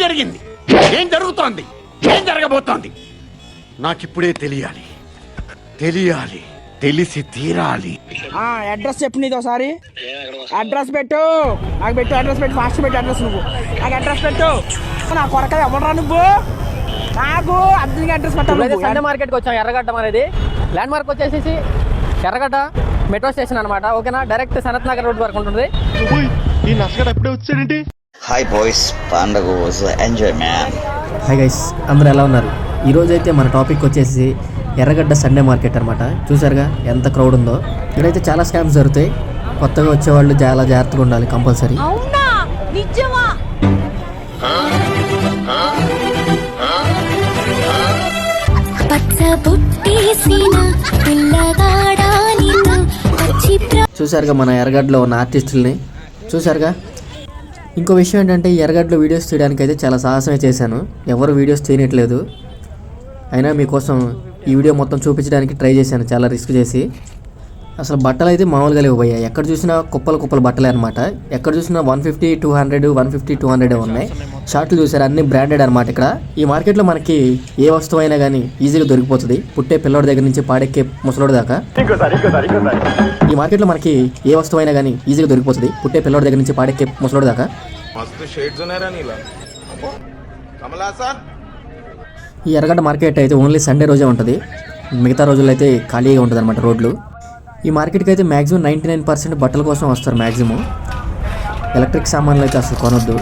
జరిగింది, ఏం జరుగుతోంది, ఏం జరగబోతోంది నాకిప్పుడే తెలియాలి. తెలిసి తీరాలి. అడ్రస్ చెప్పు నీది ఒకసారి. అడ్రస్ పెట్టు, నాకు పెట్టు అడ్రస్ పెట్టు, ఫాస్ట్ పెట్టు అడ్రస్. నువ్వు నాకు అడ్రస్ పెట్టు. నా కొరక ఎవడరా నువ్వు? నాకు అర్జెంట్గా అడ్రస్ పెట్టాలి. సండే మార్కెట్కి వచ్చాం. ఎర్రగడ్డ అనేది ల్యాండ్ మార్క్ వచ్చేసి ఎర్రగడ్డ మెట్రో స్టేషన్ అనమాట. ఓకేనా, డైరెక్ట్ సనత్ నగర్ రోడ్ వరకు ఉంటుంది. హాయ్ బాయ్స్, పండగ ఎంజాయ్ మ్యాన్. హాయ్ గైస్, అందరూ ఎలా ఉన్నారు? ఈరోజు అయితే మన టాపిక్ వచ్చేసి ఎర్రగడ్డ సండే మార్కెట్ అనమాట. చూసారుగా ఎంత క్రౌడ్ ఉందో. ఇక్కడైతే చాలా స్కామ్స్ జరుగుతాయి. కొత్తగా వచ్చేవాళ్ళు చాలా జాగ్రత్తగా ఉండాలి కంపల్సరీ. చూసారుగా మన ఎర్రగడ్డలో ఉన్న ఆర్టిస్టుల్ని చూసారుగా. ఇంకో విషయం ఏంటంటే ఈ ఎర్రగడ్డలో వీడియోస్ తీయడానికి అయితే చాలా సాహసమే చేశాను. ఎవరు వీడియోస్ తీయట్లేదు, అయినా మీకోసం ఈ వీడియో మొత్తం చూపించడానికి ట్రై చేశాను, చాలా రిస్క్ చేసి. అసలు బట్టలు అయితే మామూలుగా లేవు భయ్యా. ఎక్కడ చూసినా కుప్పలు బట్టలే అనమాట. ఎక్కడ చూసినా 150, 200, 150, 200 ఉన్నాయి. షార్ట్లు చూసారు, అన్ని బ్రాండెడ్ అనమాట. ఇక్కడ ఈ మార్కెట్లో మనకి ఏ వస్తువు అయినా కానీ ఈజీగా దొరికిపోతుంది. పుట్టే పిల్లోడి దగ్గర నుంచి పాడెక్కే ముసలోడి దాకా. ఈ మార్కెట్లో మనకి ఏ వస్తువు అయినా కానీ ఈజీగా దొరికిపోతుంది. పుట్టే పిల్లోడి దగ్గర నుంచి పాడెక్కే ముసలోడి దాకా. ఈ ఎర్రగడ్డ మార్కెట్ అయితే ఓన్లీ సండే రోజే ఉంటుంది. మిగతా రోజుల్లో అయితే ఖాళీగా ఉంటుంది అనమాట రోడ్లు. ఈ మార్కెట్కి అయితే మ్యాక్సిమం 99% బట్టల కోసం వస్తారు. మ్యాక్సిమం ఎలక్ట్రిక్ సామాన్లు అయితే అసలు కొనొద్దు.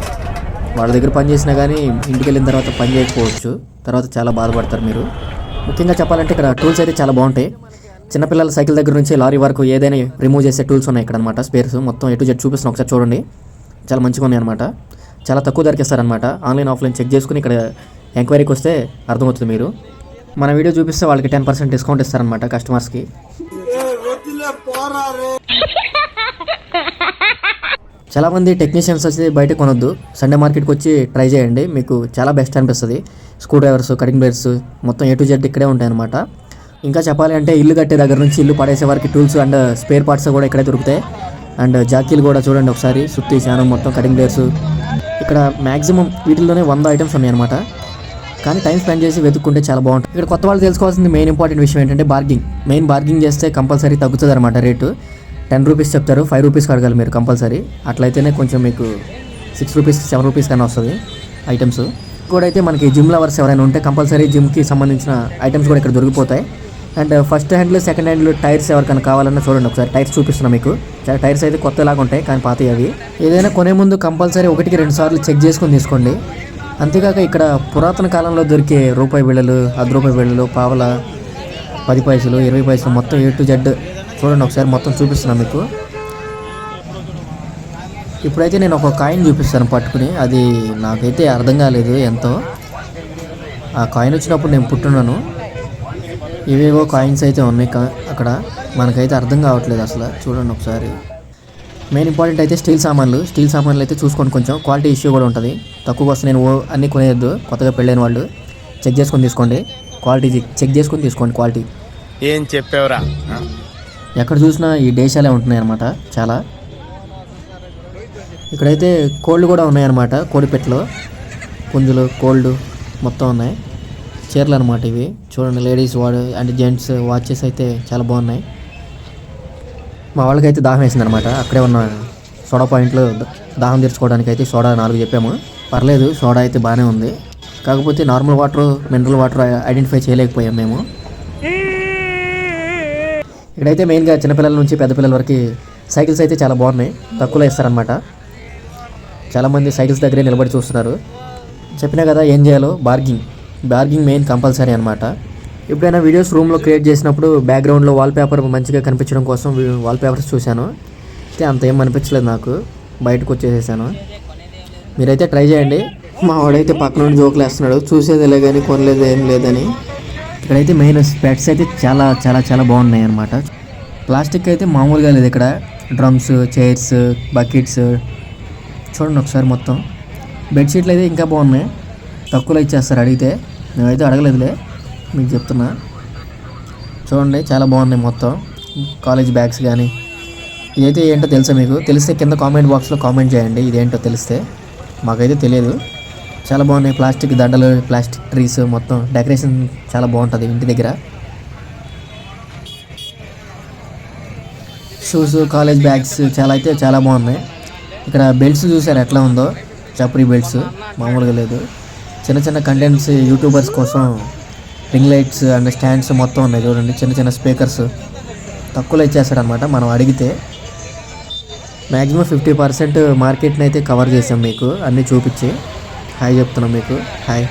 వాళ్ళ దగ్గర పని చేసినా కానీ ఇంటికి వెళ్ళిన తర్వాత పని చేయకపోవచ్చు. తర్వాత చాలా బాధపడతారు మీరు. ముఖ్యంగా చెప్పాలంటే ఇక్కడ టూల్స్ అయితే చాలా బాగుంటాయి. చిన్నపిల్లల సైకిల్ దగ్గర నుంచి లారీ వరకు ఏదైనా రిమూవ్ చేసే టూల్స్ ఉన్నాయి ఇక్కడ అనమాట. స్పేర్స్ మొత్తం A to Z చూపిస్తున్నాను, ఒకసారి చూడండి. చాలా మంచిగా ఉన్నాయి అనమాట. చాలా తక్కువ ధరకి ఇస్తారనమాట. ఆన్లైన్ ఆఫ్లైన్ చెక్ చేసుకుని ఇక్కడ ఎంక్వైరీకి వస్తే అర్థమవుతుంది. మీరు మన వీడియో చూపిస్తే వాళ్ళకి 10% డిస్కౌంట్ ఇస్తారనమాట కస్టమర్స్కి. చాలామంది టెక్నీషియన్స్ వచ్చి బయట కొనొద్దు, సండే మార్కెట్కి వచ్చి ట్రై చేయండి, మీకు చాలా బెస్ట్ అనిపిస్తుంది. స్క్రూ డ్రైవర్స్, కటింగ్ బ్లేడ్స్ మొత్తం A to Z ఇక్కడే ఉంటాయి అనమాట. ఇంకా చెప్పాలి అంటే ఇల్లు కట్టే దగ్గర నుంచి ఇల్లు పడేసే వరకు టూల్స్ అండ్ స్పేర్ పార్ట్స్ కూడా ఇక్కడే దొరుకుతాయి. అండ్ జాకీలు కూడా చూడండి ఒకసారి, సుత్తి శానం మొత్తం కటింగ్ బ్లేడ్స్. ఇక్కడ మ్యాక్సిమం వీటిల్లోనే 100 ఐటమ్స్ ఉన్నాయన్నమాట. కానీ టైం స్పెండ్ చేసి వెతుక్కుంటే చాలా బాగుంటుంది. ఇక్కడ కొత్త వాళ్ళు తెలుసుకోవాల్సింది మెయిన్ ఇంపార్టెంట్ విషయం ఏంటంటే బార్గింగ్ చేస్తే కంపల్సరీ తగ్గుతుంది అనమాట. రేటు 10 రూపీస్ చెప్తారు, 5 రూపీస్కి అడగాలి మీరు కంపల్సరీ. అట్లయితేనే కొంచెం మీకు 6 రూపీస్ 7 రూపీస్ కన్నా వస్తుంది ఐటమ్స్. కూడా అయితే మనకి జిమ్ లవర్స్ ఎవరైనా ఉంటే కంపల్సరీ జిమ్కి సంబంధించిన ఐటమ్స్ కూడా ఇక్కడ దొరికిపోతాయి. అండ్ ఫస్ట్ హ్యాండ్లు, సెకండ్ హ్యాండ్లు టైర్స్ ఎవరికైనా కావాలన్నా చూడండి ఒకసారి. టైర్స్ చూపిస్తున్నాం మీకు. చాలా టైర్స్ అయితే కొత్తలాగా ఉంటాయి కానీ పాతవి అవి. ఏదైనా కొనే ముందు కంపల్సరీ 1-2 సార్లు చెక్ చేసుకొని తీసుకోండి. అంతేకాక ఇక్కడ పురాతన కాలంలో దొరికే రూపాయి బిళ్ళలు, 10 రూపాయి బిళ్ళలు, పావల, 10 పైసలు, 20 పైసలు మొత్తం A to Z చూడండి ఒకసారి. మొత్తం చూపిస్తున్నాను మీకు. ఇప్పుడైతే నేను ఒక కాయిన్ చూపిస్తాను పట్టుకుని. అది నాకైతే అర్థం కాలేదు ఎంతో. ఆ కాయిన్ వచ్చినప్పుడు నేను పుట్టున్నాను. ఇవేవో కాయిన్స్ అయితే ఉన్నాయి అక్కడ, మనకైతే అర్థం కావట్లేదు అసలు. చూడండి ఒకసారి. మెయిన్ ఇంపార్టెంట్ అయితే స్టీల్ సామాన్లు అయితే చూసుకోండి. కొంచెం క్వాలిటీ ఇష్యూ కూడా ఉంటుంది. తక్కువ వస్తే నేను అన్నీ కొనేయద్దు. కొత్తగా పెళ్ళైన వాళ్ళు చెక్ చేసుకొని తీసుకోండి. క్వాలిటీ చెక్ చేసుకొని తీసుకోండి. క్వాలిటీ ఏం చెప్పేవరా. ఎక్కడ చూసినా ఈ దేశాలే ఉంటున్నాయి అన్నమాట చాలా. ఇక్కడైతే కోళ్ళు కూడా ఉన్నాయన్నమాట. కోడిపెట్టలు, పుంజులు, కోళ్ళు మొత్తం ఉన్నాయి. చీరలు అనమాట ఇవి. చూడండి లేడీస్ అండ్ జెంట్స్ వాచెస్ అయితే చాలా బాగున్నాయి. మా వాళ్ళకైతే దాహం వేసింది అనమాట. అక్కడే ఉన్న సోడా పాయింట్లో దాహం తీర్చుకోవడానికి అయితే సోడా 4 చెప్పాము. పర్లేదు, సోడా అయితే బాగానే ఉంది. కాకపోతే normal water, mineral water identify చేయలేకపోయాం మేము. ఇక్కడైతే మెయిన్గా చిన్నపిల్లల నుంచి పెద్ద పిల్లల వరకు సైకిల్స్ అయితే చాలా బాగున్నాయి. తక్కువలో ఇస్తారనమాట. చాలామంది సైకిల్స్ దగ్గరే నిలబడి చూస్తున్నారు. చెప్పినా కదా ఏం చేయాలో. బార్గింగ్ మెయిన్ కంపల్సరీ అనమాట. ఎప్పుడైనా వీడియోస్ రూమ్లో క్రియేట్ చేసినప్పుడు బ్యాక్గ్రౌండ్లో వాల్పేపర్ మంచిగా కనిపించడం కోసం వాల్పేపర్స్ చూశాను. అయితే అంత ఏం అనిపించలేదు నాకు. బయటకు వచ్చేసేసాను. మీరైతే ట్రై చేయండి. మా వాడైతే పక్కన నుండి జోకులు వేస్తున్నాడు, చూసేదిలే కానీ కొనలేదు ఏం లేదని. ఇక్కడైతే మెయిన్ స్పెట్స్ అయితే చాలా చాలా చాలా బాగున్నాయి అన్నమాట. ప్లాస్టిక్ అయితే మామూలుగా లేదు ఇక్కడ. డ్రమ్స్, చైర్స్, బకెట్స్ చూడండి ఒకసారి మొత్తం. బెడ్షీట్లు అయితే ఇంకా బాగున్నాయి. తక్కువలో ఇచ్చేస్తారు అడిగితే. నేనైతే అడగలేదులే, మీకు చెప్తున్నా. చూడండి చాలా బాగున్నాయి మొత్తం. కాలేజ్ బ్యాగ్స్ కానీ. ఇదైతే ఏంటో తెలుసా మీకు? తెలిస్తే కింద కామెంట్ బాక్స్లో కామెంట్ చేయండి ఇదేంటో తెలిస్తే. మాకైతే తెలియదు. చాలా బాగున్నాయి. ప్లాస్టిక్ దండలు, ప్లాస్టిక్ ట్రీస్, మొత్తం డెకరేషన్ చాలా బాగుంటుంది ఇంటి దగ్గర. షూస్, కాలేజ్ బ్యాగ్స్ చాలా బాగున్నాయి. ఇక్కడ బెల్ట్స్ చూసారు ఎట్లా ఉందో, చప్రీ బెల్ట్స్ మామూలుగా లేదు. చిన్న చిన్న కంటెంట్స్ యూట్యూబర్స్ కోసం రింగ్ లైట్స్ అండ్ స్టాండ్స్ మొత్తం ఉన్నాయి చూడండి. చిన్న చిన్న స్పీకర్స్ తక్కువలో ఇచ్చేస్తారనమాట మనం అడిగితే. మ్యాక్సిమం 50% మార్కెట్ని అయితే కవర్ చేసాం మీకు అన్నీ చూపించి. హాయ్ చెప్తున్నాం మీకు. హాయ్.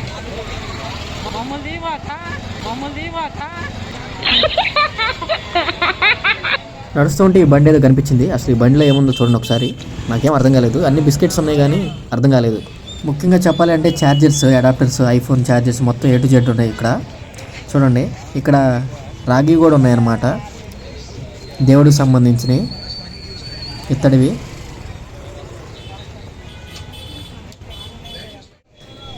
నడుస్తుంటే ఈ బండి ఏదో కనిపించింది. అసలు ఈ బండిలో ఏముందో చూడండి ఒకసారి. నాకేం అర్థం కాలేదు. అన్ని బిస్కెట్స్ ఉన్నాయి కానీ అర్థం కాలేదు. ముఖ్యంగా చెప్పాలి అంటే ఛార్జర్స్, అడాప్టర్స్, ఐఫోన్ ఛార్జర్స్ మొత్తం A to Z ఉన్నాయి ఇక్కడ. చూడండి ఇక్కడ రాగి కూడా ఉన్నాయన్నమాట, దేవుడికి సంబంధించినవి, ఇత్తడివి.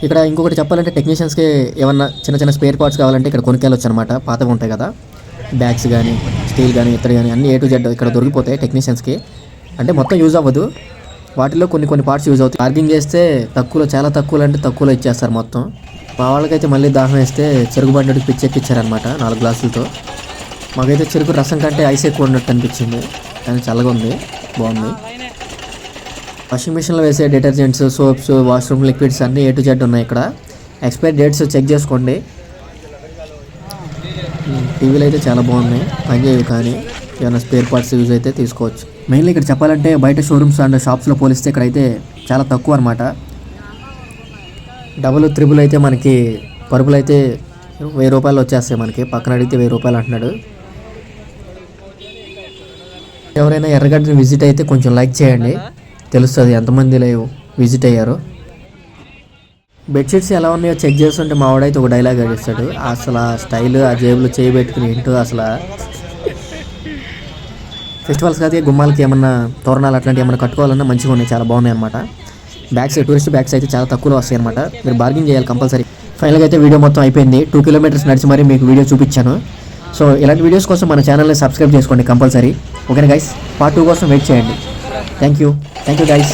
ఇక్కడ ఇంకొకటి చెప్పాలంటే టెక్నీషియన్స్కి ఏమన్నా చిన్న చిన్న స్పేర్ పార్ట్స్ కావాలంటే ఇక్కడ కొనుక్కెళ్ళొచ్చు అనమాట. పాతగా ఉంటాయి కదా బ్యాగ్స్ కానీ, స్టీల్ కానీ, ఇత్తడి కానీ అన్నీ A to Z ఇక్కడ దొరికిపోతాయి టెక్నీషియన్స్కి. అంటే మొత్తం యూజ్ అవ్వదు, వాటిలో కొన్ని పార్ట్స్ యూజ్ అవుతాయి. బార్గింగ్ చేస్తే తక్కువలో, చాలా తక్కువలో అంటే తక్కువలో ఇచ్చేస్తారు మొత్తం. మా వాళ్ళకైతే మళ్ళీ దాహం వేస్తే చెరుకు బండికి పిచ్చెక్కిచ్చారనమాట 4 గ్లాసులతో. మాకైతే చెరుకు రసం కంటే ఐస్ ఎక్కువ ఉన్నట్టు అనిపించింది, కానీ చల్లగా ఉంది, బాగుంది. వాషింగ్ మిషన్లో వేసే డిటర్జెంట్స్, సోప్స్, వాష్రూమ్ లిక్విడ్స్ అన్నీ A to Z ఉన్నాయి ఇక్కడ. ఎక్స్పైరీ డేట్స్ చెక్ చేసుకోండి. టీవీలు అయితే చాలా బాగున్నాయి, పనిచేయవు, కానీ ఏమైనా స్పేర్ పార్ట్స్ యూజ్ అయితే తీసుకోవచ్చు. మెయిన్లీ ఇక్కడ చెప్పాలంటే బయట షోరూమ్స్ అండ్ షాప్స్లో పోలిస్తే ఇక్కడైతే చాలా తక్కువ అనమాట. డబుల్, త్రిబుల్ అయితే మనకి పరుపులు అయితే 1000 రూపాయలు వచ్చేస్తాయి మనకి. పక్కన అడిగితే 1000 రూపాయలు అంటున్నాడు. ఎవరైనా ఎర్రగడ్డని విజిట్ అయితే కొంచెం లైక్ చేయండి, తెలుస్తుంది ఎంతమంది విజిట్ అయ్యారు. బెడ్షీట్స్ ఎలా ఉన్నాయో చెక్ చేస్తుంటే మా వాడైతే ఒక డైలాగ్ అడిస్తాడు. అసలు ఆ స్టైల్, ఆ జేబులో చేయి పెట్టుకుని ఏంటో అసలు. ఫెస్టివల్స్ కాదు, గుమ్మాలకి ఏమన్నా తోరణాలు అట్లాంటివి ఏమైనా కట్టుకోవాలన్నా మంచిగా ఉన్నాయి, చాలా బాగున్నాయి అనమాట. బ్యాగ్స్, టూరిస్ట్ బ్యాగ్స్ అయితే చాలా తక్కువలో వస్తాయి అనమాట. మీరు బార్గింగ్ చేయాలి కంపల్సరీ. ఫైనల్గా అయితే వీడియో మొత్తం అయిపోయింది. 2 kilometers నడిచి మరీ మీకు వీడియో చూపించాను. సో ఇలాంటి వీడియోస్ కోసం మన ఛానల్ని సబ్స్క్రైబ్ చేసుకోండి కంపల్సరీ. ఓకేనా గైస్, పార్ట్ 2 కోసం వెయిట్ చేయండి. Thank you guys.